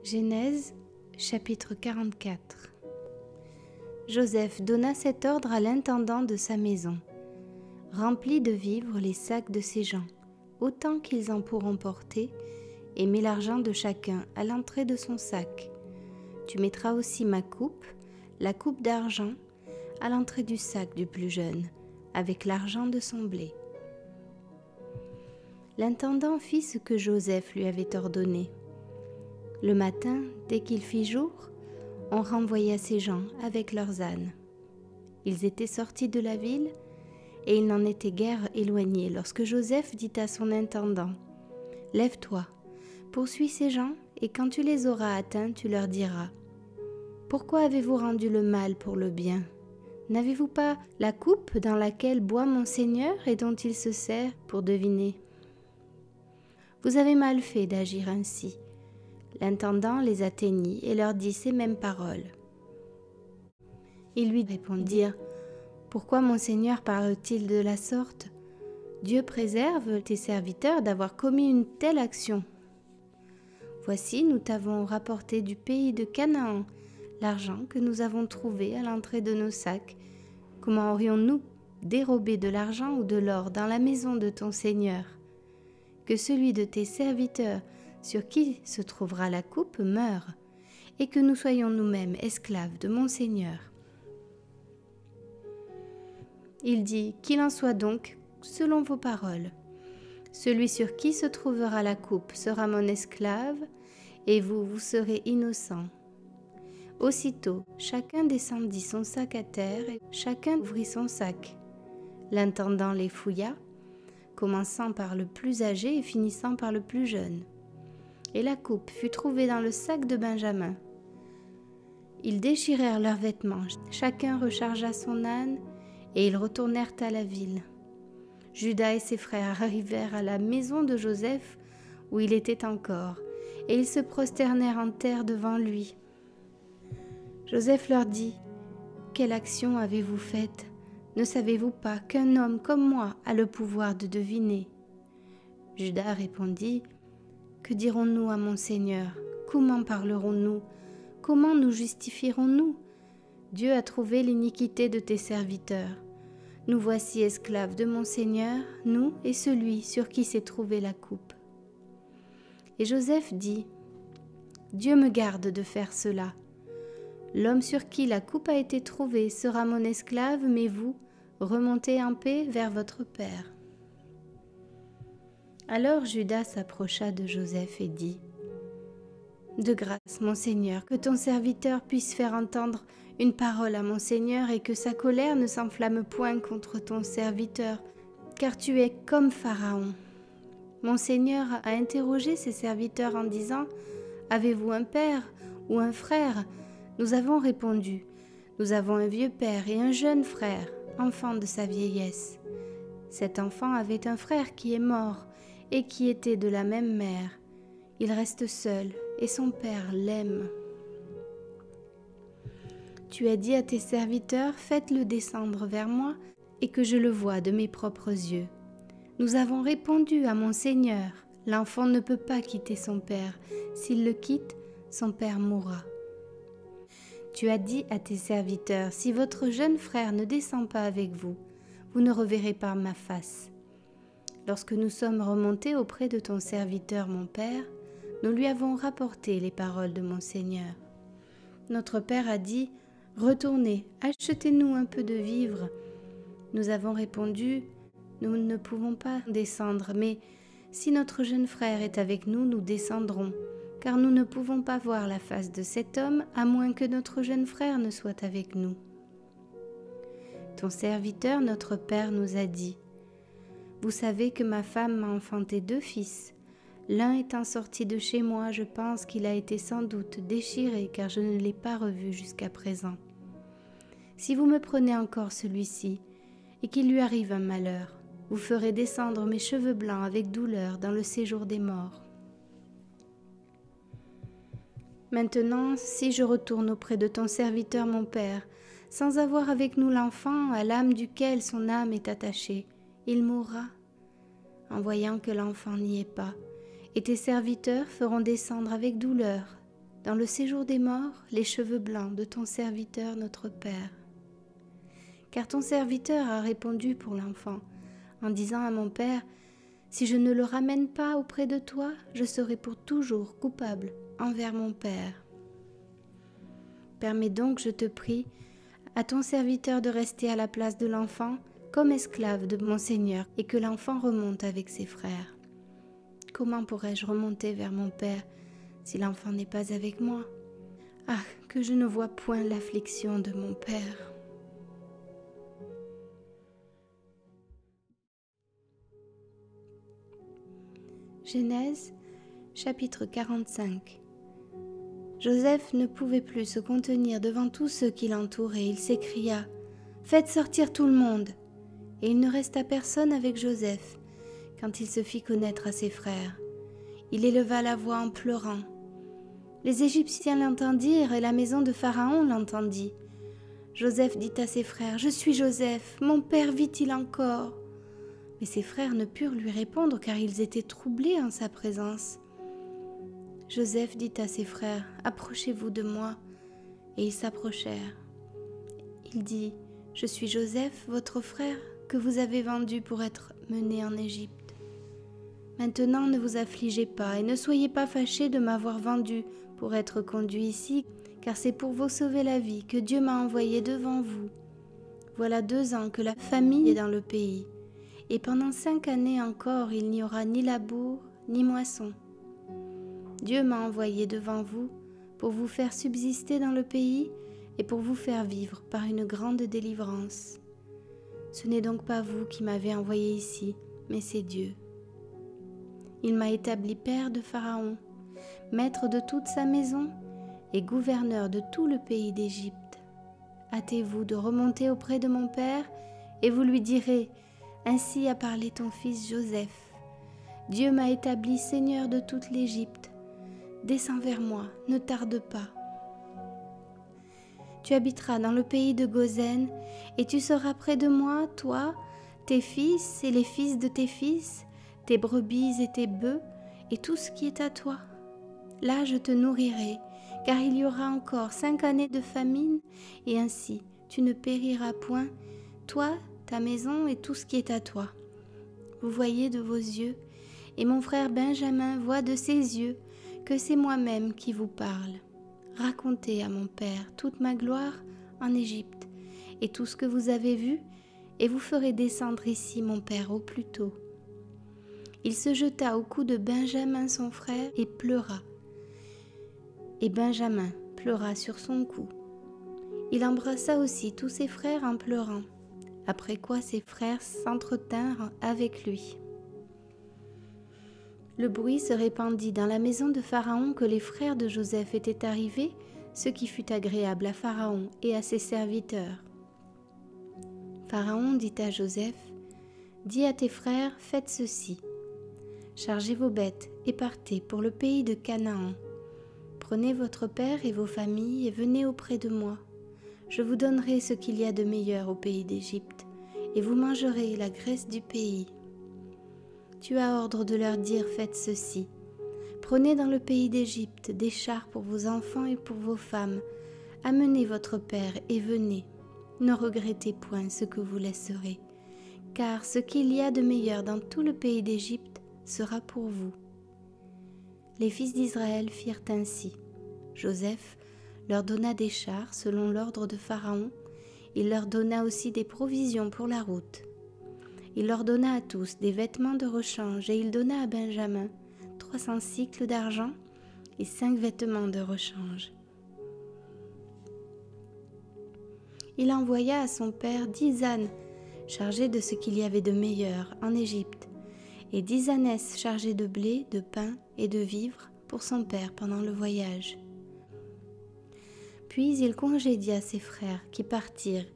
Genèse, chapitre 44. Joseph donna cet ordre à l'intendant de sa maison. Remplis de vivres les sacs de ces gens, autant qu'ils en pourront porter, et mets l'argent de chacun à l'entrée de son sac. Tu mettras aussi ma coupe, la coupe d'argent, à l'entrée du sac du plus jeune, avec l'argent de son blé. L'intendant fit ce que Joseph lui avait ordonné. Le matin, dès qu'il fit jour, on renvoya ces gens avec leurs ânes. Ils étaient sortis de la ville, et ils n'en étaient guère éloignés lorsque Joseph dit à son intendant : « Lève-toi, poursuis ces gens, et quand tu les auras atteints, tu leur diras : Pourquoi avez-vous rendu le mal pour le bien ? N'avez-vous pas la coupe dans laquelle boit mon Seigneur et dont il se sert pour deviner ? Vous avez mal fait d'agir ainsi. » L'intendant les atteignit et leur dit ces mêmes paroles. Ils lui répondirent : « Pourquoi mon Seigneur parle-t-il de la sorte ? Dieu préserve tes serviteurs d'avoir commis une telle action. Voici, nous t'avons rapporté du pays de Canaan l'argent que nous avons trouvé à l'entrée de nos sacs. Comment aurions-nous dérobé de l'argent ou de l'or dans la maison de ton Seigneur ? Que celui de tes serviteurs sur qui se trouvera la coupe meure, et que nous soyons nous-mêmes esclaves de mon Seigneur. » Il dit : « Qu'il en soit donc selon vos paroles. Celui sur qui se trouvera la coupe sera mon esclave, et vous serez innocents. » Aussitôt, chacun descendit son sac à terre, et chacun ouvrit son sac. L'intendant les fouilla, commençant par le plus âgé et finissant par le plus jeune. Et la coupe fut trouvée dans le sac de Benjamin. Ils déchirèrent leurs vêtements, chacun rechargea son âne, et ils retournèrent à la ville. Juda et ses frères arrivèrent à la maison de Joseph, où il était encore, et ils se prosternèrent en terre devant lui. Joseph leur dit : « Quelle action avez-vous faite ? Ne savez-vous pas qu'un homme comme moi a le pouvoir de deviner ? » Juda répondit : « Que dirons-nous à mon Seigneur ? Comment parlerons-nous ? Comment nous justifierons-nous ? Dieu a trouvé l'iniquité de tes serviteurs. Nous voici esclaves de mon Seigneur, nous et celui sur qui s'est trouvée la coupe. » Et Joseph dit : « Dieu me garde de faire cela. L'homme sur qui la coupe a été trouvée sera mon esclave, mais vous, remontez en paix vers votre père. » Alors Juda s'approcha de Joseph et dit : « De grâce, mon Seigneur, que ton serviteur puisse faire entendre une parole à mon Seigneur et que sa colère ne s'enflamme point contre ton serviteur, car tu es comme Pharaon. Mon Seigneur a interrogé ses serviteurs en disant : Avez-vous un père ou un frère ? Nous avons répondu : Nous avons un vieux père et un jeune frère, enfant de sa vieillesse. Cet enfant avait un frère qui est mort et qui était de la même mère. Il reste seul et son père l'aime. Tu as dit à tes serviteurs : Faites-le descendre vers moi et que je le voie de mes propres yeux. Nous avons répondu à mon Seigneur : L'enfant ne peut pas quitter son père. S'il le quitte, son père mourra. Tu as dit à tes serviteurs : Si votre jeune frère ne descend pas avec vous, vous ne reverrez pas ma face. Lorsque nous sommes remontés auprès de ton serviteur mon père, nous lui avons rapporté les paroles de mon Seigneur. Notre père a dit : Retournez, achetez-nous un peu de vivres. Nous avons répondu : Nous ne pouvons pas descendre, mais si notre jeune frère est avec nous, nous descendrons, car nous ne pouvons pas voir la face de cet homme, à moins que notre jeune frère ne soit avec nous. Ton serviteur, notre père, nous a dit : Vous savez que ma femme m'a enfanté 2 fils. L'un étant sorti de chez moi, je pense qu'il a été sans doute déchiré, car je ne l'ai pas revu jusqu'à présent. Si vous me prenez encore celui-ci, et qu'il lui arrive un malheur, vous ferez descendre mes cheveux blancs avec douleur dans le séjour des morts. Maintenant, si je retourne auprès de ton serviteur mon père, sans avoir avec nous l'enfant à l'âme duquel son âme est attachée, il mourra, en voyant que l'enfant n'y est pas, et tes serviteurs feront descendre avec douleur dans le séjour des morts, les cheveux blancs de ton serviteur notre Père. Car ton serviteur a répondu pour l'enfant, en disant à mon Père, si je ne le ramène pas auprès de toi, je serai pour toujours coupable envers mon Père. Permets donc, je te prie, à ton serviteur de rester à la place de l'enfant comme esclave de mon Seigneur et que l'enfant remonte avec ses frères. Comment pourrais-je remonter vers mon Père si l'enfant n'est pas avec moi? Ah, que je ne vois point l'affliction de mon Père. Genèse, chapitre 45. Joseph ne pouvait plus se contenir devant tous ceux qui l'entouraient. Il s'écria « Faites sortir tout le monde !» Et il ne resta personne avec Joseph quand il se fit connaître à ses frères. Il éleva la voix en pleurant. Les Égyptiens l'entendirent et la maison de Pharaon l'entendit. Joseph dit à ses frères « Je suis Joseph, mon père vit-il encore ?» Mais ses frères ne purent lui répondre car ils étaient troublés en sa présence. Joseph dit à ses frères « Approchez-vous de moi » et ils s'approchèrent. Il dit « Je suis Joseph, votre frère, que vous avez vendu pour être mené en Égypte. Maintenant ne vous affligez pas et ne soyez pas fâchés de m'avoir vendu pour être conduit ici, car c'est pour vous sauver la vie que Dieu m'a envoyé devant vous. Voilà 2 ans que la famine est dans le pays. Et pendant 5 années encore, il n'y aura ni labour, ni moisson. Dieu m'a envoyé devant vous pour vous faire subsister dans le pays et pour vous faire vivre par une grande délivrance. Ce n'est donc pas vous qui m'avez envoyé ici, mais c'est Dieu. Il m'a établi père de Pharaon, maître de toute sa maison et gouverneur de tout le pays d'Égypte. Hâtez-vous de remonter auprès de mon père et vous lui direz « Ainsi a parlé ton fils Joseph. Dieu m'a établi seigneur de toute l'Égypte. Descends vers moi, ne tarde pas. Tu habiteras dans le pays de Goshen, et tu seras près de moi, toi, tes fils et les fils de tes fils, tes brebis et tes bœufs, et tout ce qui est à toi. Là je te nourrirai, car il y aura encore 5 années de famine, et ainsi tu ne périras point, toi, ta maison et tout ce qui est à toi. Vous voyez de vos yeux, et mon frère Benjamin voit de ses yeux, que c'est moi-même qui vous parle. Racontez à mon père toute ma gloire en Égypte, et tout ce que vous avez vu, et vous ferez descendre ici mon père au plus tôt. Il se jeta au cou de Benjamin son frère et pleura. Et Benjamin pleura sur son cou. Il embrassa aussi tous ses frères en pleurant, après quoi ses frères s'entretinrent avec lui. Le bruit se répandit dans la maison de Pharaon que les frères de Joseph étaient arrivés, ce qui fut agréable à Pharaon et à ses serviteurs. Pharaon dit à Joseph, « Dis à tes frères, faites ceci. Chargez vos bêtes et partez pour le pays de Canaan. Prenez votre père et vos familles et venez auprès de moi. Je vous donnerai ce qu'il y a de meilleur au pays d'Égypte, et vous mangerez la graisse du pays. Tu as ordre de leur dire, faites ceci. Prenez dans le pays d'Égypte des chars pour vos enfants et pour vos femmes. Amenez votre père et venez. Ne regrettez point ce que vous laisserez, car ce qu'il y a de meilleur dans tout le pays d'Égypte sera pour vous. » Les fils d'Israël firent ainsi. Joseph leur donna des chars selon l'ordre de Pharaon. Il leur donna aussi des provisions pour la route. Il leur donna à tous des vêtements de rechange et il donna à Benjamin 300 cycles d'argent et 5 vêtements de rechange. Il envoya à son père 10 ânes chargés de ce qu'il y avait de meilleur en Égypte et 10 ânesses chargées de blé, de pain et de vivres pour son père pendant le voyage. Puis il congédia ses frères qui partirent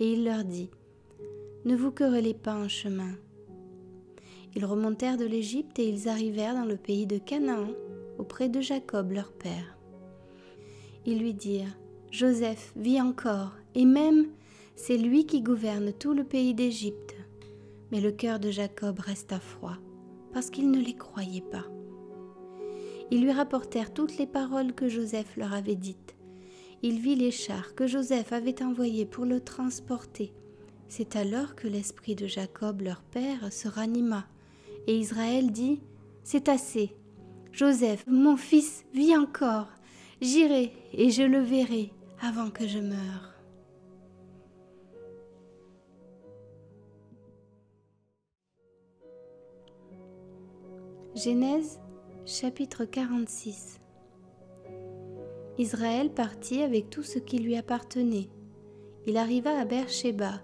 et il leur dit « Ne vous querellez pas en chemin. » Ils remontèrent de l'Égypte et ils arrivèrent dans le pays de Canaan, auprès de Jacob leur père. Ils lui dirent « Joseph vit encore, et même c'est lui qui gouverne tout le pays d'Égypte. » Mais le cœur de Jacob resta froid, parce qu'il ne les croyait pas. Ils lui rapportèrent toutes les paroles que Joseph leur avait dites. Il vit les chars que Joseph avait envoyés pour le transporter. C'est alors que l'esprit de Jacob, leur père, se ranima, et Israël dit : « C'est assez. Joseph, mon fils, vit encore. J'irai et je le verrai avant que je meure. » Genèse, chapitre 46. Israël partit avec tout ce qui lui appartenait. Il arriva à Beer-Shéba,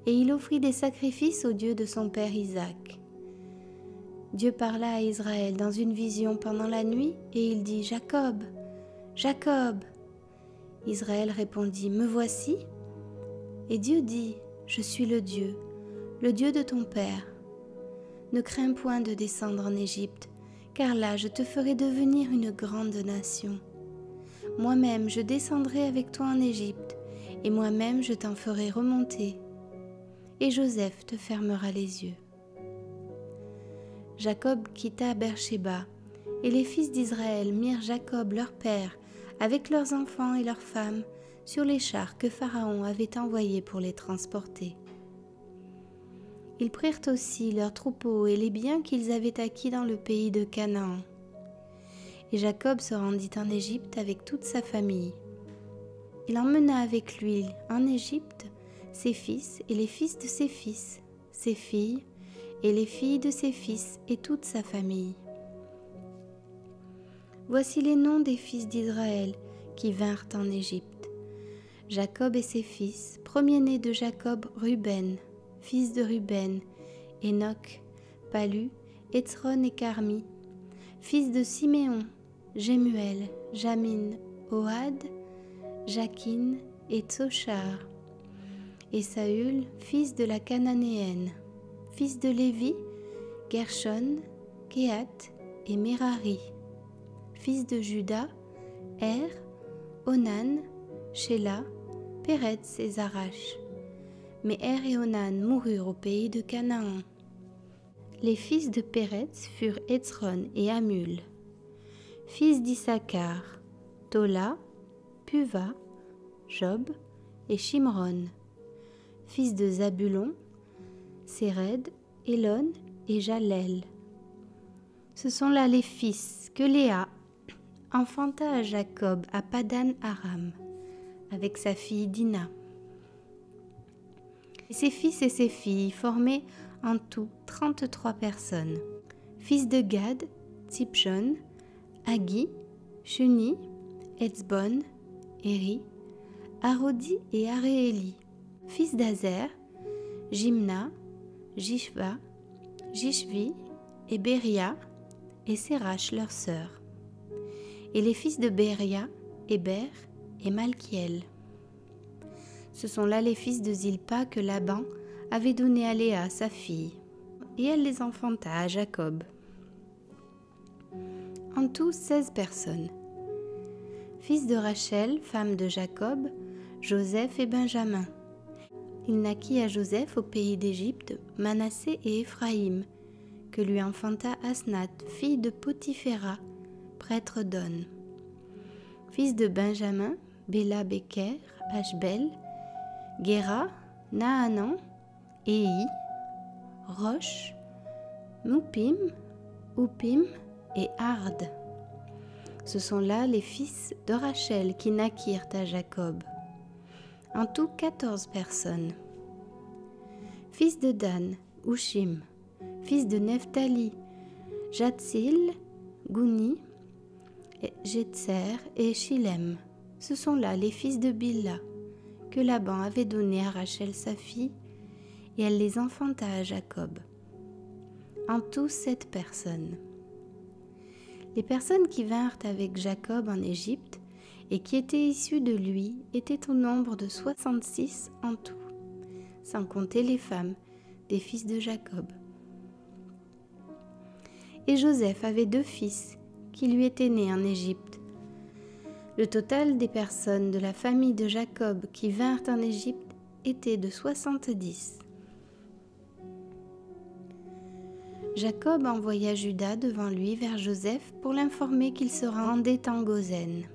et il offrit des sacrifices au Dieu de son père Isaac. Dieu parla à Israël dans une vision pendant la nuit, et il dit : « Jacob, Jacob !» Israël répondit : « Me voici. » Et Dieu dit : « Je suis le Dieu de ton père. Ne crains point de descendre en Égypte, car là je te ferai devenir une grande nation. Moi-même je descendrai avec toi en Égypte, et moi-même je t'en ferai remonter. Et Joseph te fermera les yeux. » Jacob quitta Beer-Shéba, et les fils d'Israël mirent Jacob leur père, avec leurs enfants et leurs femmes, sur les chars que Pharaon avait envoyés pour les transporter. Ils prirent aussi leurs troupeaux et les biens qu'ils avaient acquis dans le pays de Canaan. Et Jacob se rendit en Égypte avec toute sa famille. Il emmena avec lui en Égypte ses fils et les fils de ses fils, ses filles et les filles de ses fils et toute sa famille. Voici les noms des fils d'Israël qui vinrent en Égypte. Jacob et ses fils, premier-né de Jacob, Ruben, fils de Ruben, Enoch, Palu, Hétzron et Carmi, fils de Siméon, Jémuel, Jamin, Ohad, Jakin et Tsochar, et Saül, fils de la Cananéenne, fils de Lévi, Gershon, Kehat et Merari, fils de Juda, Onan, Shéla, Péretz et Zarash. Mais et Onan moururent au pays de Canaan. Les fils de Péretz furent Hétzron et Hamul. Fils d'Issachar, Tola, Puva, Job et Shimron. Fils de Zabulon, Séred, Élon et Jalel. Ce sont là les fils que Léa enfanta à Jacob à Padan Aram, avec sa fille Dina. Ses fils et ses filles formaient en tout 33 personnes. Fils de Gad, Tsipjon, Hagi, Shuni, Etzbon, Éri, Arodi et Arééli. Fils d'Azer, Jimna, Jishva, Jishvi et Béria et Sérach leur sœur. Et les fils de Béria, Héber et Malkiel. Ce sont là les fils de Zilpa que Laban avait donnés à Léa, sa fille, et elle les enfanta à Jacob. En tout 16 personnes. Fils de Rachel, femme de Jacob, Joseph et Benjamin. Il naquit à Joseph au pays d'Égypte, Manassé et Éphraïm, que lui enfanta Asnath, fille de Potiphéra, prêtre d'On. Fils de Benjamin, Béla, Béker, Ashbel, Géra, Naanan, Éhi, Roche, Moupim, Oupim et Ard. Ce sont là les fils de Rachel qui naquirent à Jacob. En tout 14 personnes. Fils de Dan, Ushim. Fils de Nephtali, Jatsil, Gouni, Jetser et Shilem. Ce sont là les fils de Bilha, que Laban avait donnés à Rachel sa fille, et elle les enfanta à Jacob. En tout 7 personnes. Les personnes qui vinrent avec Jacob en Égypte et qui étaient issues de lui étaient au nombre de 66 en tout, sans compter les femmes des fils de Jacob. Et Joseph avait 2 fils qui lui étaient nés en Égypte. Le total des personnes de la famille de Jacob qui vinrent en Égypte était de 70. Jacob envoya Juda devant lui vers Joseph pour l'informer qu'il se rendait en Goshen.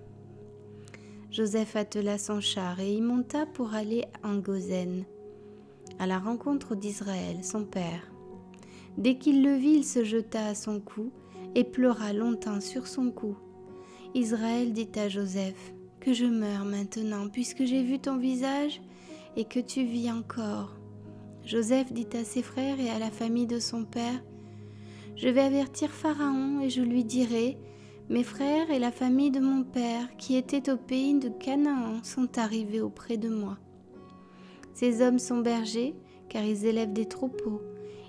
Joseph attela son char et y monta pour aller en Goshen, à la rencontre d'Israël, son père. Dès qu'il le vit, il se jeta à son cou et pleura longtemps sur son cou. Israël dit à Joseph, « Que je meure maintenant, puisque j'ai vu ton visage et que tu vis encore. » Joseph dit à ses frères et à la famille de son père, « Je vais avertir Pharaon et je lui dirai, « Mes frères et la famille de mon père qui étaient au pays de Canaan sont arrivés auprès de moi. Ces hommes sont bergers, car ils élèvent des troupeaux.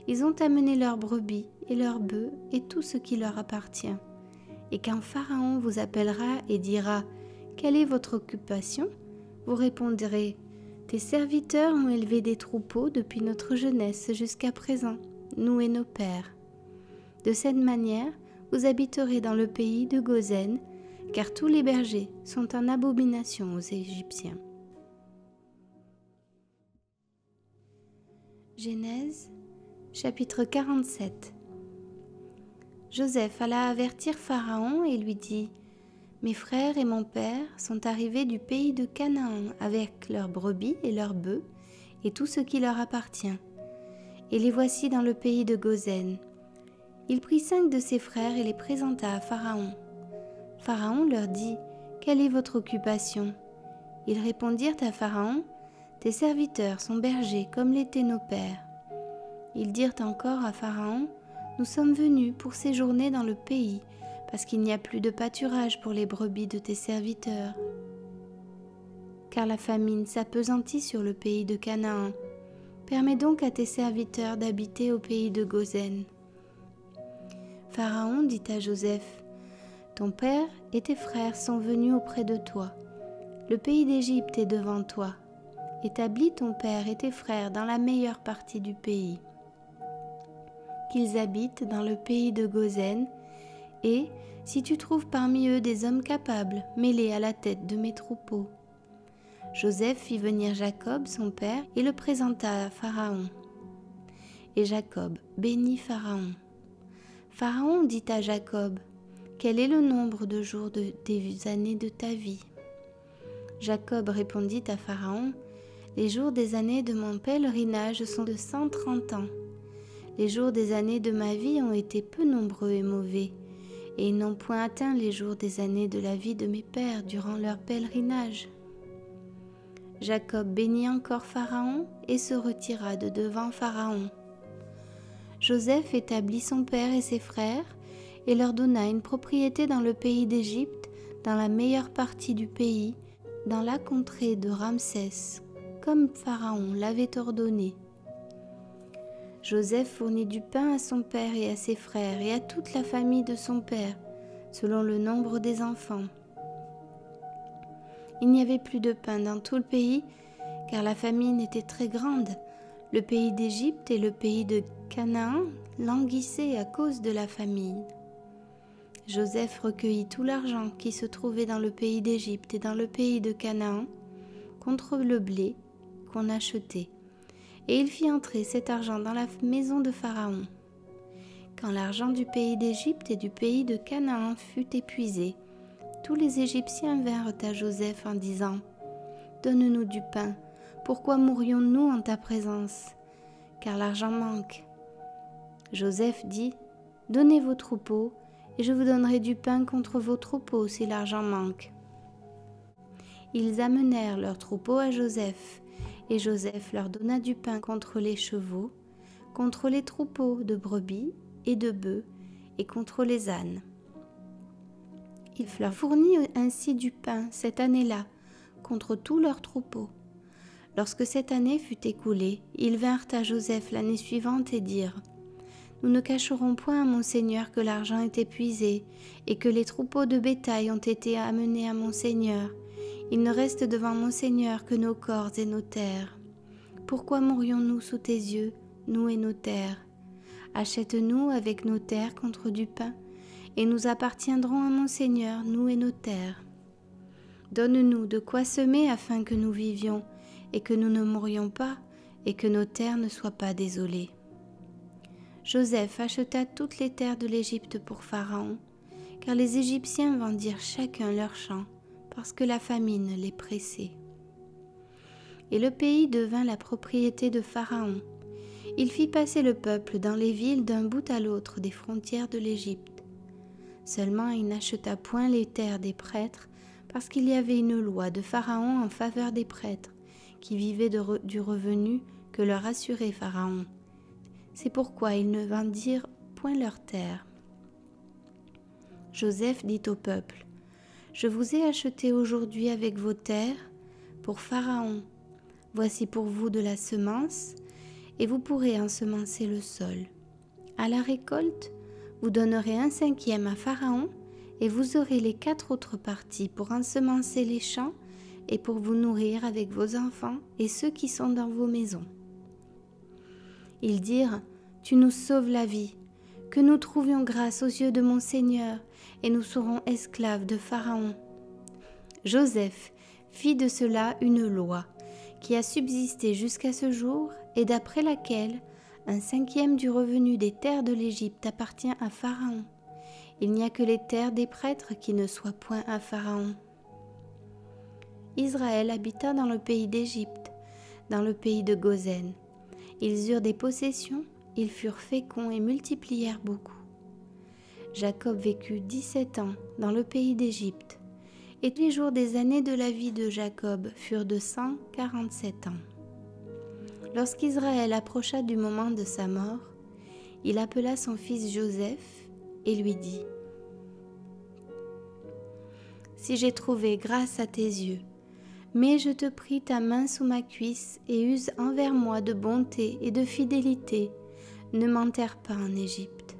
Ils ont amené leurs brebis et leurs bœufs et tout ce qui leur appartient. Et quand Pharaon vous appellera et dira, « Quelle est votre occupation ?» vous répondrez, « Tes serviteurs ont élevé des troupeaux depuis notre jeunesse jusqu'à présent, nous et nos pères. » De cette manière, vous habiterez dans le pays de Goshen, car tous les bergers sont en abomination aux Égyptiens. Genèse, chapitre 47. Joseph alla avertir Pharaon et lui dit, « Mes frères et mon père sont arrivés du pays de Canaan avec leurs brebis et leurs bœufs et tout ce qui leur appartient. Et les voici dans le pays de Goshen. » Il prit 5 de ses frères et les présenta à Pharaon. Pharaon leur dit, « Quelle est votre occupation ?» Ils répondirent à Pharaon, « Tes serviteurs sont bergers comme l'étaient nos pères. » Ils dirent encore à Pharaon, « Nous sommes venus pour séjourner dans le pays, parce qu'il n'y a plus de pâturage pour les brebis de tes serviteurs. Car la famine s'appesantit sur le pays de Canaan. Permets donc à tes serviteurs d'habiter au pays de Goshen. » Pharaon dit à Joseph, « Ton père et tes frères sont venus auprès de toi. Le pays d'Égypte est devant toi. Établis ton père et tes frères dans la meilleure partie du pays. Qu'ils habitent dans le pays de Goshen, et, si tu trouves parmi eux des hommes capables, mets-les à la tête de mes troupeaux. » Joseph fit venir Jacob, son père, et le présenta à Pharaon. Et Jacob bénit Pharaon. Pharaon dit à Jacob, « Quel est le nombre de jours des années de ta vie ?» Jacob répondit à Pharaon, « Les jours des années de mon pèlerinage sont de 130 ans. Les jours des années de ma vie ont été peu nombreux et mauvais, et ils n'ont point atteint les jours des années de la vie de mes pères durant leur pèlerinage. » Jacob bénit encore Pharaon et se retira de devant Pharaon. Joseph établit son père et ses frères et leur donna une propriété dans le pays d'Égypte, dans la meilleure partie du pays, dans la contrée de Ramsès, comme Pharaon l'avait ordonné. Joseph fournit du pain à son père et à ses frères et à toute la famille de son père, selon le nombre des enfants. Il n'y avait plus de pain dans tout le pays, car la famine était très grande. Le pays d'Égypte et le pays de Canaan languissaient à cause de la famine. Joseph recueillit tout l'argent qui se trouvait dans le pays d'Égypte et dans le pays de Canaan contre le blé qu'on achetait, et il fit entrer cet argent dans la maison de Pharaon. Quand l'argent du pays d'Égypte et du pays de Canaan fut épuisé, tous les Égyptiens vinrent à Joseph en disant, « Donne-nous du pain, pourquoi mourrions-nous en ta présence ? Car l'argent manque. » Joseph dit, « Donnez vos troupeaux, et je vous donnerai du pain contre vos troupeaux si l'argent manque. » Ils amenèrent leurs troupeaux à Joseph, et Joseph leur donna du pain contre les chevaux, contre les troupeaux de brebis et de bœufs, et contre les ânes. Il leur fournit ainsi du pain cette année-là, contre tous leurs troupeaux. Lorsque cette année fut écoulée, ils vinrent à Joseph l'année suivante et dirent, « Nous ne cacherons point à mon Seigneur que l'argent est épuisé, et que les troupeaux de bétail ont été amenés à mon Seigneur. Il ne reste devant mon Seigneur que nos corps et nos terres. Pourquoi mourrions-nous sous tes yeux, nous et nos terres? Achète-nous avec nos terres contre du pain, et nous appartiendrons à mon Seigneur, nous et nos terres. Donne-nous de quoi semer afin que nous vivions, et que nous ne mourions pas, et que nos terres ne soient pas désolées. » Joseph acheta toutes les terres de l'Égypte pour Pharaon, car les Égyptiens vendirent chacun leur champ, parce que la famine les pressait. Et le pays devint la propriété de Pharaon. Il fit passer le peuple dans les villes d'un bout à l'autre des frontières de l'Égypte. Seulement il n'acheta point les terres des prêtres, parce qu'il y avait une loi de Pharaon en faveur des prêtres, qui vivaient du revenu que leur assurait Pharaon. C'est pourquoi ils ne vendirent point leurs terres. Joseph dit au peuple, « Je vous ai acheté aujourd'hui avec vos terres pour Pharaon. Voici pour vous de la semence, et vous pourrez ensemencer le sol. À la récolte, vous donnerez 1/5 à Pharaon, et vous aurez les 4 autres parties pour ensemencer les champs et pour vous nourrir avec vos enfants et ceux qui sont dans vos maisons. » Ils dirent, « Tu nous sauves la vie, que nous trouvions grâce aux yeux de mon Seigneur, et nous serons esclaves de Pharaon. » Joseph fit de cela une loi, qui a subsisté jusqu'à ce jour, et d'après laquelle 1/5 du revenu des terres de l'Égypte appartient à Pharaon. Il n'y a que les terres des prêtres qui ne soient point à Pharaon. Israël habita dans le pays d'Égypte, dans le pays de Goshen. Ils eurent des possessions, ils furent féconds et multiplièrent beaucoup. Jacob vécut 17 ans dans le pays d'Égypte, et les jours des années de la vie de Jacob furent de 147 ans. Lorsqu'Israël approcha du moment de sa mort, il appela son fils Joseph et lui dit, « Si j'ai trouvé grâce à tes yeux, mets, je te prie, ta main sous ma cuisse et use envers moi de bonté et de fidélité, ne m'enterre pas en Égypte.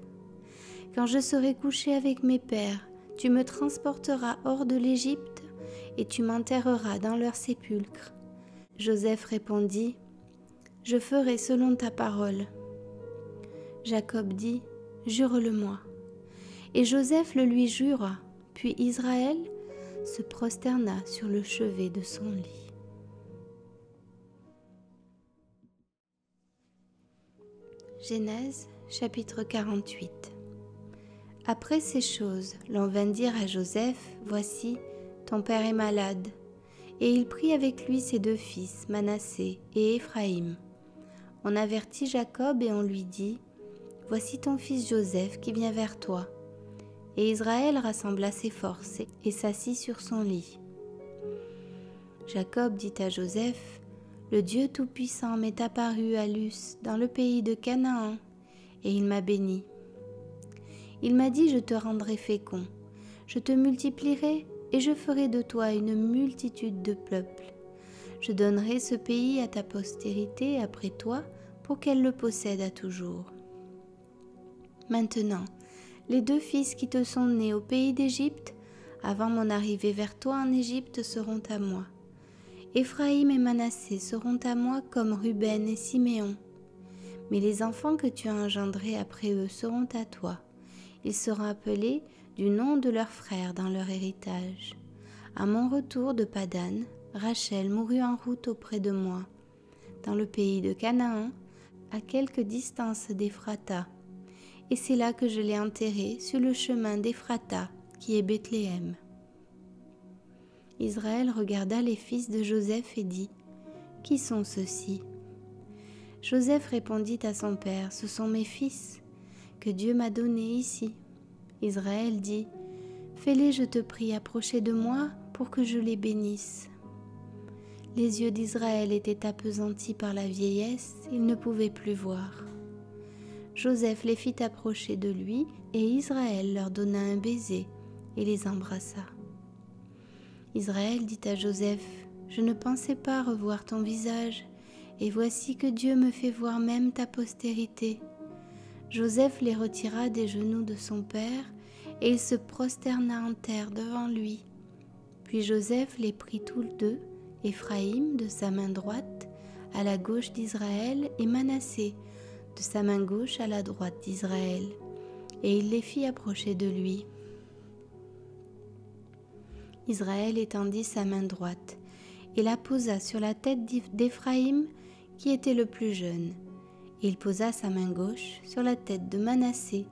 Quand je serai couché avec mes pères, tu me transporteras hors de l'Égypte et tu m'enterreras dans leur sépulcre. » Joseph répondit, « Je ferai selon ta parole. » Jacob dit, « Jure-le-moi. » Et Joseph le lui jura, puis Israël se prosterna sur le chevet de son lit. Genèse, chapitre 48. Après ces choses, l'on vint dire à Joseph, « Voici, ton père est malade. » Et il prit avec lui ses 2 fils, Manassé et Éphraïm. On avertit Jacob et on lui dit, « Voici ton fils Joseph qui vient vers toi. » Et Israël rassembla ses forces et s'assit sur son lit. Jacob dit à Joseph, « Le Dieu Tout-Puissant m'est apparu à Luz, dans le pays de Canaan, et il m'a béni. Il m'a dit, je te rendrai fécond, je te multiplierai et je ferai de toi une multitude de peuples. Je donnerai ce pays à ta postérité après toi pour qu'elle le possède à toujours. Maintenant, les 2 fils qui te sont nés au pays d'Égypte, avant mon arrivée vers toi en Égypte, seront à moi. Éphraïm et Manassé seront à moi comme Ruben et Siméon. Mais les enfants que tu as engendrés après eux seront à toi. Ils seront appelés du nom de leur frère dans leur héritage. À mon retour de Padan, Rachel mourut en route auprès de moi, dans le pays de Canaan, à quelque distance d'Éphrata. Et c'est là que je l'ai enterré, sur le chemin d'Éphrata, qui est Bethléem. » Israël regarda les fils de Joseph et dit, « Qui sont ceux-ci » Joseph répondit à son père, « Ce sont mes fils, que Dieu m'a donnés ici. » Israël dit, « Fais-les, je te prie, approcher de moi, pour que je les bénisse. » Les yeux d'Israël étaient appesantis par la vieillesse, il ne pouvait plus voir. Joseph les fit approcher de lui, et Israël leur donna un baiser et les embrassa. Israël dit à Joseph, « Je ne pensais pas revoir ton visage, et voici que Dieu me fait voir même ta postérité. » Joseph les retira des genoux de son père, et il se prosterna en terre devant lui. Puis Joseph les prit tous 2, Éphraïm de sa main droite, à la gauche d'Israël, et Manassé de sa main gauche à la droite d'Israël, et il les fit approcher de lui. Israël étendit sa main droite, et la posa sur la tête d'Éphraïm, qui était le plus jeune, Il posa sa main gauche sur la tête de Manassé.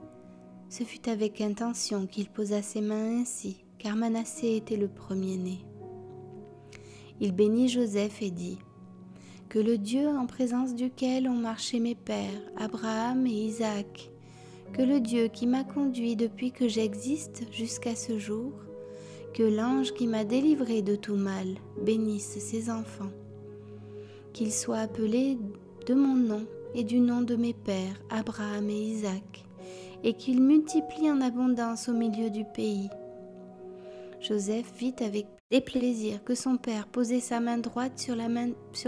Ce fut avec intention qu'il posa ses mains ainsi, car Manassé était le premier-né. Il bénit Joseph et dit : « Que le Dieu en présence duquel ont marché mes pères, Abraham et Isaac, que le Dieu qui m'a conduit depuis que j'existe jusqu'à ce jour, que l'ange qui m'a délivré de tout mal bénisse ses enfants, qu'ils soient appelés de mon nom et du nom de mes pères, Abraham et Isaac, et qu'ils multiplient en abondance au milieu du pays. » Joseph vit avec déplaisir que son père posait sa main droite sur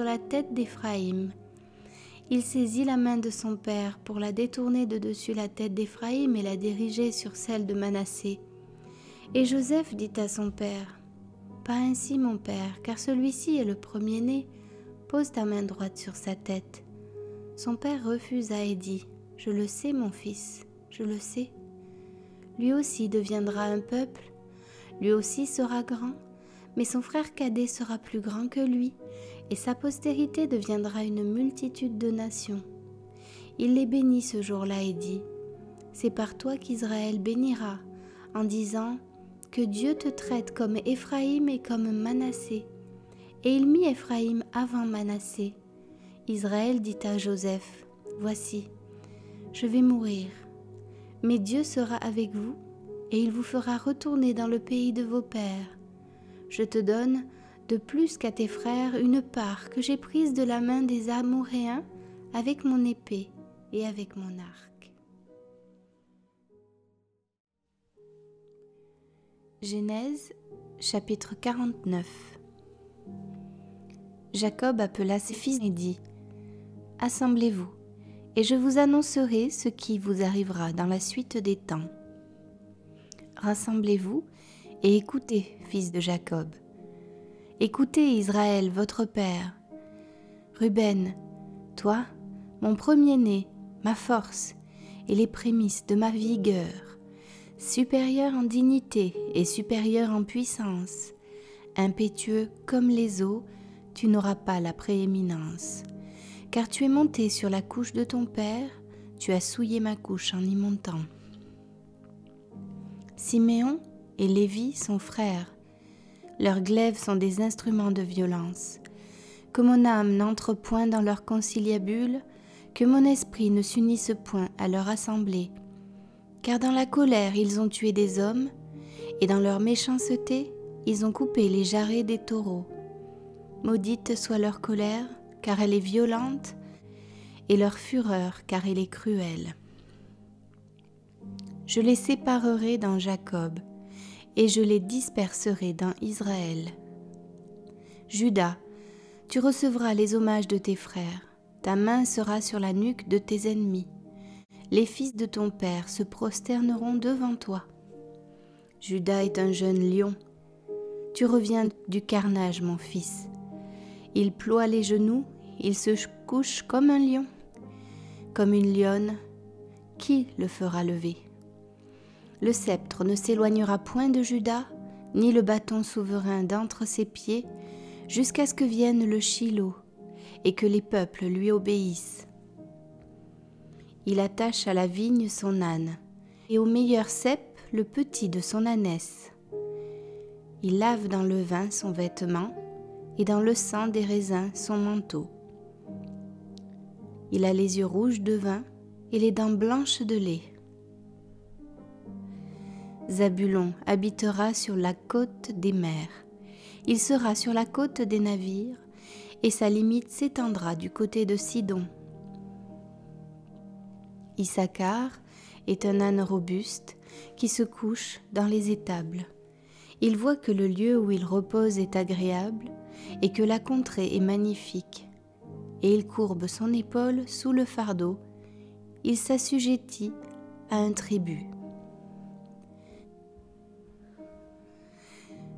la tête d'Éphraïm. Il saisit la main de son père pour la détourner de dessus la tête d'Éphraïm et la diriger sur celle de Manassé. Et Joseph dit à son père : « Pas ainsi, mon père, car celui-ci est le premier-né. Pose ta main droite sur sa tête. » Son père refusa et dit : « Je le sais, mon fils, je le sais. Lui aussi deviendra un peuple, lui aussi sera grand, mais son frère cadet sera plus grand que lui, et sa postérité deviendra une multitude de nations. » Il les bénit ce jour-là et dit : « C'est par toi qu'Israël bénira, en disant : que Dieu te traite comme Éphraïm et comme Manassé. » Et il mit Éphraïm avant Manassé. Israël dit à Joseph : « Voici, je vais mourir, mais Dieu sera avec vous, et il vous fera retourner dans le pays de vos pères. Je te donne, de plus qu'à tes frères, une part que j'ai prise de la main des Amoréens avec mon épée et avec mon arc. » Genèse, chapitre 49. Jacob appela ses fils et dit : « Assemblez-vous, et je vous annoncerai ce qui vous arrivera dans la suite des temps. Rassemblez-vous et écoutez, fils de Jacob. Écoutez, Israël, votre père. Ruben, toi, mon premier-né, ma force et les prémices de ma vigueur, supérieur en dignité et supérieur en puissance, impétueux comme les eaux, tu n'auras pas la prééminence. Car tu es monté sur la couche de ton père, tu as souillé ma couche en y montant. Siméon et Lévi sont frères, leurs glaives sont des instruments de violence. Que mon âme n'entre point dans leur conciliabule, que mon esprit ne s'unisse point à leur assemblée. Car dans la colère ils ont tué des hommes, et dans leur méchanceté ils ont coupé les jarrets des taureaux. Maudite soit leur colère, car elle est violente, et leur fureur, car elle est cruelle. Je les séparerai dans Jacob, et je les disperserai dans Israël. Juda, tu recevras les hommages de tes frères, ta main sera sur la nuque de tes ennemis. Les fils de ton père se prosterneront devant toi. Juda est un jeune lion. Tu reviens du carnage, mon fils. Il ploie les genoux, il se couche comme un lion. Comme une lionne, qui le fera lever ? Le sceptre ne s'éloignera point de Juda, ni le bâton souverain d'entre ses pieds, jusqu'à ce que vienne le Shilo, et que les peuples lui obéissent. Il attache à la vigne son âne, et au meilleur cep le petit de son ânesse. Il lave dans le vin son vêtement, et dans le sang des raisins son manteau. Il a les yeux rouges de vin, et les dents blanches de lait. Zabulon habitera sur la côte des mers. Il sera sur la côte des navires, et sa limite s'étendra du côté de Sidon. Issachar est un âne robuste qui se couche dans les étables. Il voit que le lieu où il repose est agréable et que la contrée est magnifique. Et il courbe son épaule sous le fardeau. Il s'assujettit à un tribut.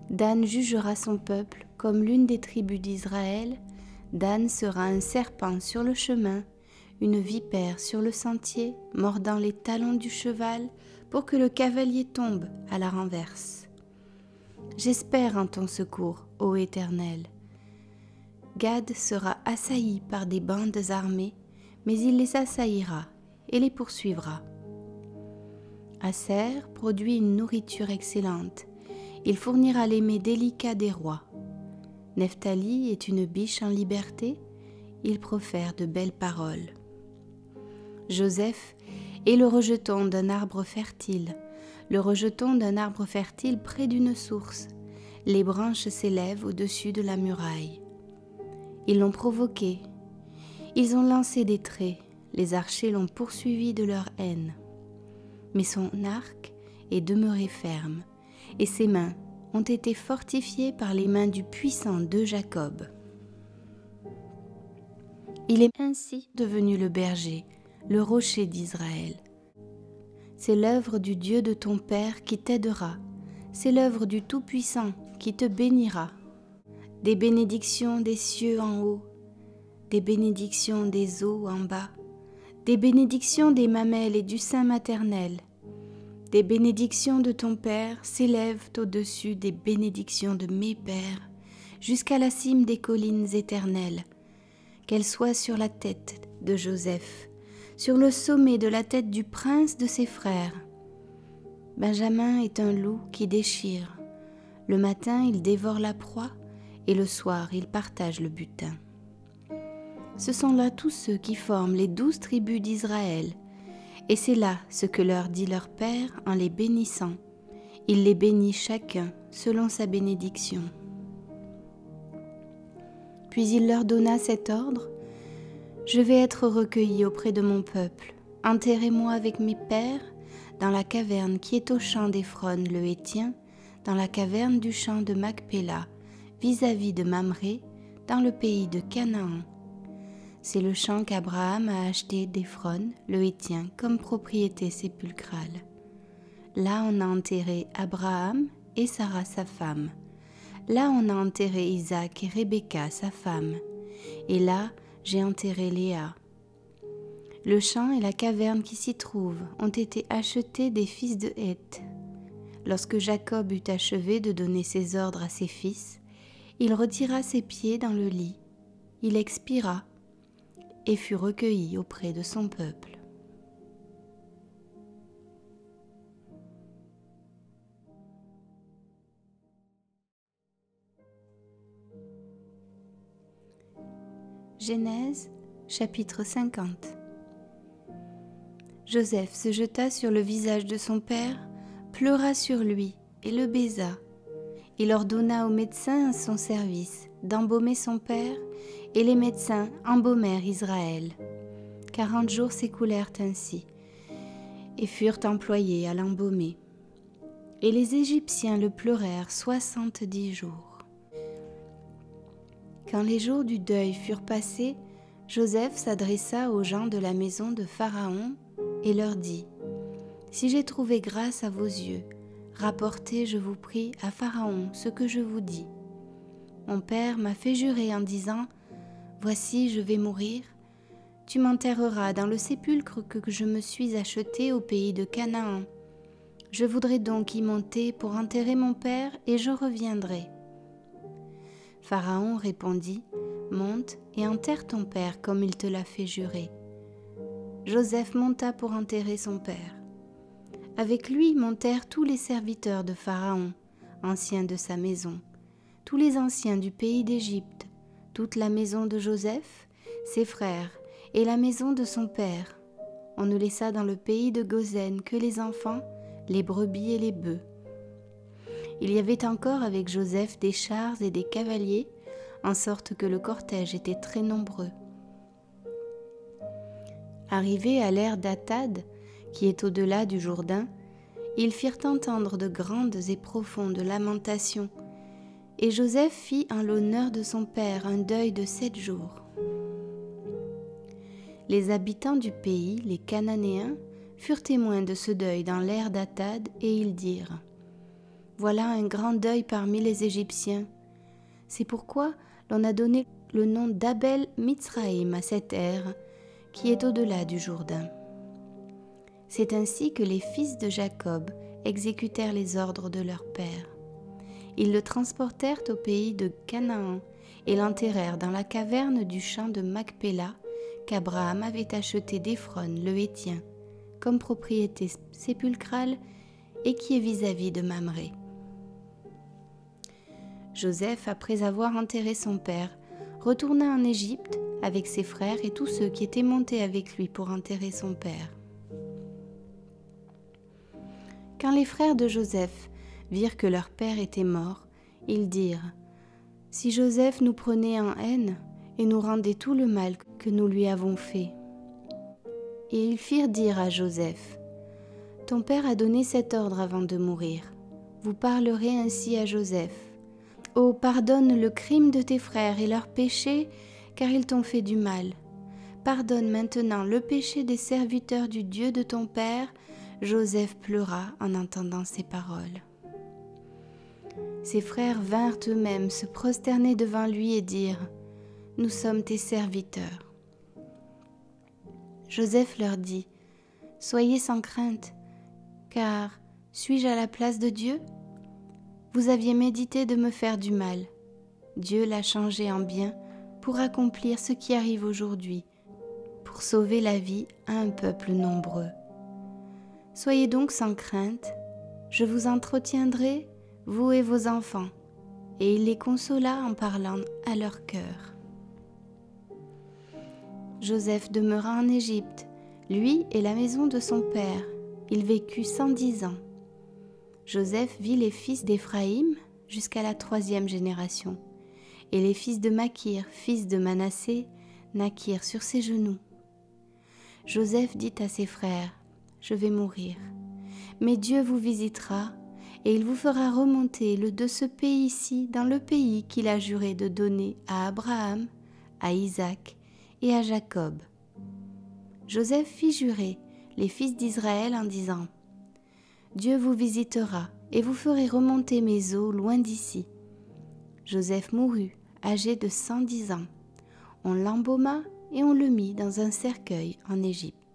Dan jugera son peuple comme l'une des tribus d'Israël. Dan sera un serpent sur le chemin, une vipère sur le sentier, mordant les talons du cheval pour que le cavalier tombe à la renverse. J'espère en ton secours, ô Éternel. Gad sera assailli par des bandes armées, mais il les assaillira et les poursuivra. Aser produit une nourriture excellente. Il fournira les mets délicats des rois. Nephtali est une biche en liberté. Il profère de belles paroles. Joseph est le rejeton d'un arbre fertile, le rejeton d'un arbre fertile près d'une source. Les branches s'élèvent au-dessus de la muraille. Ils l'ont provoqué. Ils ont lancé des traits. Les archers l'ont poursuivi de leur haine. Mais son arc est demeuré ferme, et ses mains ont été fortifiées par les mains du puissant de Jacob. Il est ainsi devenu le berger, le rocher d'Israël. C'est l'œuvre du Dieu de ton Père qui t'aidera, c'est l'œuvre du Tout-Puissant qui te bénira. Des bénédictions des cieux en haut, des bénédictions des eaux en bas, des bénédictions des mamelles et du sein maternel. Des bénédictions de ton Père s'élèvent au-dessus des bénédictions de mes pères, jusqu'à la cime des collines éternelles. Qu'elles soient sur la tête de Joseph, sur le sommet de la tête du prince de ses frères. Benjamin est un loup qui déchire. Le matin, il dévore la proie, et le soir, il partage le butin. Ce sont là tous ceux qui forment les 12 tribus d'Israël, et c'est là ce que leur dit leur Père en les bénissant. Il les bénit chacun selon sa bénédiction. Puis il leur donna cet ordre: je vais être recueilli auprès de mon peuple. Enterrez-moi avec mes pères dans la caverne qui est au champ d'Éphron le Héthien, dans la caverne du champ de Macpéla, vis-à-vis de Mamré, dans le pays de Canaan. C'est le champ qu'Abraham a acheté d'Éphron le Héthien comme propriété sépulcrale. Là on a enterré Abraham et Sarah sa femme. Là on a enterré Isaac et Rebecca sa femme. Et là j'ai enterré Léa. Le champ et la caverne qui s'y trouvent ont été achetés des fils de Heth. Lorsque Jacob eut achevé de donner ses ordres à ses fils, il retira ses pieds dans le lit. Il expira et fut recueilli auprès de son peuple. Genèse, chapitre 50. Joseph se jeta sur le visage de son père, pleura sur lui et le baisa. Il ordonna aux médecins à son service d'embaumer son père, et les médecins embaumèrent Israël. 40 jours s'écoulèrent ainsi, et furent employés à l'embaumer. Et les Égyptiens le pleurèrent 70 jours. Quand les jours du deuil furent passés, Joseph s'adressa aux gens de la maison de Pharaon et leur dit: « Si j'ai trouvé grâce à vos yeux, rapportez, je vous prie, à Pharaon ce que je vous dis. Mon père m'a fait jurer en disant: voici, je vais mourir. Tu m'enterreras dans le sépulcre que je me suis acheté au pays de Canaan. Je voudrais donc y monter pour enterrer mon père et je reviendrai. » Pharaon répondit: « Monte et enterre ton père comme il te l'a fait jurer. » Joseph monta pour enterrer son père. Avec lui montèrent tous les serviteurs de Pharaon, anciens de sa maison, tous les anciens du pays d'Égypte, toute la maison de Joseph, ses frères et la maison de son père. On ne laissa dans le pays de Goshen que les enfants, les brebis et les bœufs. Il y avait encore avec Joseph des chars et des cavaliers, en sorte que le cortège était très nombreux. Arrivés à l'ère d'Atad, qui est au-delà du Jourdain, ils firent entendre de grandes et profondes lamentations, et Joseph fit en l'honneur de son père un deuil de 7 jours. Les habitants du pays, les Cananéens, furent témoins de ce deuil dans l'ère d'Atad, et ils dirent: « Voilà un grand deuil parmi les Égyptiens. C'est pourquoi l'on a donné le nom d'Abel Mitzraïm à cette ère, qui est au-delà du Jourdain. » C'est ainsi que les fils de Jacob exécutèrent les ordres de leur père. Ils le transportèrent au pays de Canaan et l'enterrèrent dans la caverne du champ de Macpéla, qu'Abraham avait acheté d'Éphron le Héthien comme propriété sépulcrale et qui est vis-à-vis de Mamré. Joseph, après avoir enterré son père, retourna en Égypte avec ses frères et tous ceux qui étaient montés avec lui pour enterrer son père. Quand les frères de Joseph virent que leur père était mort, ils dirent : « Si Joseph nous prenait en haine et nous rendait tout le mal que nous lui avons fait. » Et ils firent dire à Joseph : « Ton père a donné cet ordre avant de mourir. Vous parlerez ainsi à Joseph. Oh, pardonne le crime de tes frères et leurs péchés, car ils t'ont fait du mal. Pardonne maintenant le péché des serviteurs du Dieu de ton père. » Joseph pleura en entendant ces paroles. Ses frères vinrent eux-mêmes se prosterner devant lui et dirent : « Nous sommes tes serviteurs. » Joseph leur dit : « Soyez sans crainte, car suis-je à la place de Dieu ? Vous aviez médité de me faire du mal. Dieu l'a changé en bien pour accomplir ce qui arrive aujourd'hui, pour sauver la vie à un peuple nombreux. Soyez donc sans crainte, je vous entretiendrai, vous et vos enfants. » Et il les consola en parlant à leur cœur. Joseph demeura en Égypte, lui et la maison de son père. Il vécut 110 ans. Joseph vit les fils d'Éphraïm jusqu'à la 3e génération, et les fils de Makir, fils de Manassé, naquirent sur ses genoux. Joseph dit à ses frères : « Je vais mourir, mais Dieu vous visitera, et il vous fera remonter de ce pays-ci dans le pays qu'il a juré de donner à Abraham, à Isaac et à Jacob. » Joseph fit jurer les fils d'Israël en disant : « Dieu vous visitera et vous ferez remonter mes eaux loin d'ici. » Joseph mourut, âgé de 110 ans. On l'embauma et on le mit dans un cercueil en Égypte.